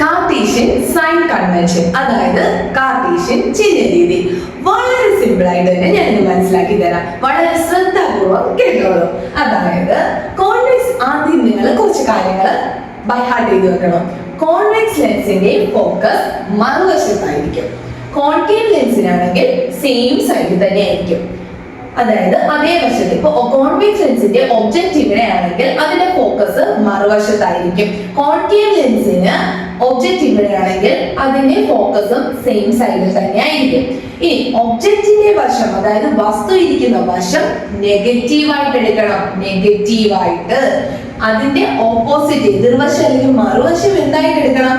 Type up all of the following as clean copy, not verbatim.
Cartesian sign convention, അതായത് Cartesian ചിഹ്ന രീതി. വളരെ സിമ്പിൾ ആയിട്ട് തന്നെ ഞാനിത് മനസ്സിലാക്കി തരാം. വളരെ ശ്രദ്ധാപൂർവ്വം കേട്ടോളൂ. അതായത് കോൺവെക്സ്, ആദ്യം നിങ്ങൾ കുറച്ച് കാര്യങ്ങൾ ബൈ ഹാർട്ട് ചെയ്ത് വെക്കണം. കോൺവെക്സ് ലെൻസിന്റെ ഫോക്കസ് മറുവശത്തായിരിക്കും. കോൺകേവ് ലെൻസിനാണെങ്കിൽ സെയിം സൈഡിൽ തന്നെ ആയിരിക്കും, അതായത് അതേ വശത്ത്. ഇപ്പൊ കോൺവെക്സ് ലെൻസിന്റെ ഒബ്ജക്റ്റ് ഇവിടെയാണെങ്കിൽ അതിന്റെ ഫോക്കസ് മറുവശത്തായിരിക്കും. കോൺകേവ് ലെൻസിന് ഒബ്ജക്റ്റ് ഇവിടെയാണെങ്കിൽ അതിന്റെ ഫോക്കസും സെയിം സൈഡിൽ തന്നെ ആയിരിക്കും. ഇനി ഒബ്ജക്റ്റിന്റെ വശം, അതായത് വസ്തു ഇരിക്കുന്ന വശം നെഗറ്റീവായിട്ട് എടുക്കണം. നെഗറ്റീവായിട്ട് അതിന്റെ ഓപ്പോസിറ്റ് എതിർവശം അല്ലെങ്കിൽ മറുവശം എന്തായിട്ട് എടുക്കണം?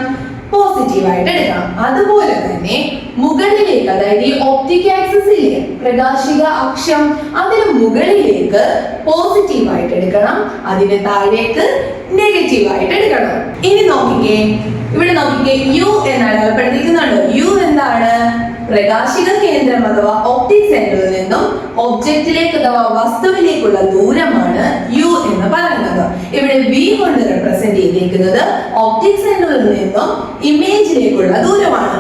പോസിറ്റീവായിട്ട് എടുക്കണം. അതുപോലെ തന്നെ മുകളിലേക്ക്, അതായത് ഈ ഒപ്റ്റിക് ആക്സിസ് ഇല്ലേ, പ്രകാശിക അക്ഷം, അതിന് മുകളിലേക്ക് പോസിറ്റീവായിട്ട് എടുക്കണം. അതിന് താഴേക്ക് നെഗറ്റീവായിട്ട് എടുക്കണം. ഇനി നോക്കിക്കേ, ഇവിടെ നോക്കിക്കേ, യു എന്ന് അടയാളപ്പെടുത്തിയിരിക്കുന്നുണ്ട്. യു എന്താണ്? പ്രകാശിക കേന്ദ്രം അഥവാ ഒപ്റ്റിക് സെന്ററിൽ നിന്നും ഒബ്ജക്റ്റിലേക്ക് അഥവാ വസ്തുവിലേക്കുള്ള ദൂരമാണ് യു എന്ന് പറയുന്നത്. ഇവിടെ വി കൊണ്ട് റെപ്രസെന്റ് ചെയ്തിരിക്കുന്നത് ഒപ്റ്റിക് സെന്ററിൽ നിന്നും ഇമേജിലേക്കുള്ള ദൂരമാണ്.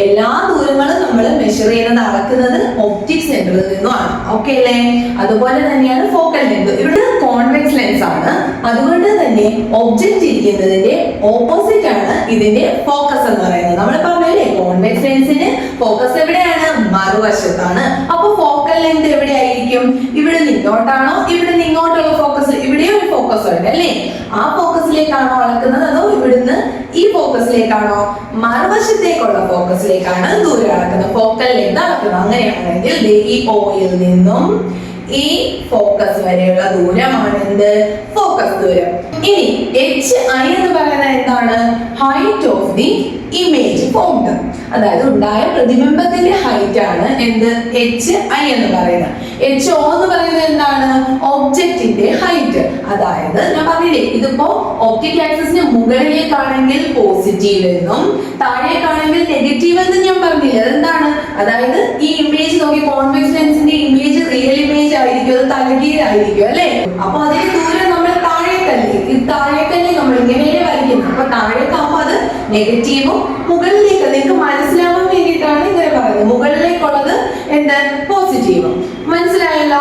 എല്ലാ ദൂരങ്ങളും നമ്മൾ മെഷർ ചെയ്യുന്നത്, അളക്കുന്നത് ഒപ്റ്റിക് സെന്ററിൽ നിന്നുമാണ്. ഓക്കെ അല്ലേ? അതുപോലെ തന്നെയാണ് ഫോക്കൽ ലെങ്ത്. ഇവിടെ കോൺവെക്സ് ലെൻസ് ആണ്, അതുകൊണ്ട് തന്നെ ഒബ്ജക്റ്റ് ഇരിക്കുന്നതിന്റെ ഓപ്പോസിറ്റ് ആണ് ഇതിന്റെ ഫോക്കസ് എന്ന് പറയുന്നത്. നമ്മൾ പറഞ്ഞല്ലേ, കോൺവെക്സ് ലെൻസിന് ഫോക്കസ് എവിടെയാണ്? മറുവശത്താണ്. അപ്പൊ ഫോക്കൽ ലെങ്ത് എവിടെയായിരിക്കും? ഇവിടെ നിന്നോട്ടാണോ ഇവിടെ നിങ്ങോട്ടുള്ള ഫോക്കസ്? ഇവിടെ ഒരു ഫോക്കസ് ഉണ്ട് അല്ലേ? ആ ഫോക്കസിലേക്കാണോ അളക്കുന്നത്, അതോ ഇവിടുന്ന് ഈ ഫോക്കസിലേക്കാണോ? മറുവശത്തേക്കുള്ള ഫോക്കസിലേക്കാണ് ദൂരം അളക്കുന്നത്, ഫോക്കൽ ലെങ്ത് അളക്കുന്നത്. അങ്ങനെയാണെങ്കിൽ ഈ ഓയിൽ നിന്നും ഈ ഫോക്കസ് വരെയുള്ള ദൂരമാണ് എന്ത്? ഫോക്കസ് ദൂരം. ഇനി HI എന്ന് പറയുന്നത് എന്താണ്? Height of the image formed, അതായത് ഉണ്ടായ പ്രതിബിംബത്തിന്റെ ഹൈറ്റ് ആണ് എന്ത്? HI എന്ന് പറയുന്നത്. HO എന്ന് പറയുന്നത് എന്താണ്? ഒബ്ജക്റ്റിന്റെ ഹൈറ്റ്. അതായത് ഞാൻ പറഞ്ഞില്ലേ, ഇതിപ്പോ ഒപ്റ്റിക് ആക്സിസിന് മുകളിലേക്കാണെങ്കിൽ പോസിറ്റീവ് എന്നും താഴേക്കാണെങ്കിൽ നെഗറ്റീവ് എന്നും ഞാൻ പറഞ്ഞില്ലേ. അതെന്താണ്? അതായത് ഈ ഇമേജ് നോക്കി, കോൺവെക്സ് ലെൻസിന്റെ ഇമേജ് റിയൽ ഇമേജ് ആയിരിക്കും, അത് തലകീഴായിരിക്കും അല്ലെ? അപ്പൊ അതേ ദൂരം നമ്മൾ താഴേക്കല്ലേ, ഇത് താഴേക്കല്ലേ നമ്മൾ ഇങ്ങനെയല്ലേ വരയ്ക്കുന്നത്. അപ്പൊ താഴേക്കാകുമ്പോ അത് നെഗറ്റീവും, മുകളിലേക്ക് നിങ്ങൾക്ക് മനസ്സിലാവാൻ വേണ്ടിയിട്ടാണ് ഇങ്ങനെ പറയുന്നത്. മുകളിലേക്കുള്ളത് എന്ത്? പോസിറ്റീവും. മനസ്സിലായല്ലോ?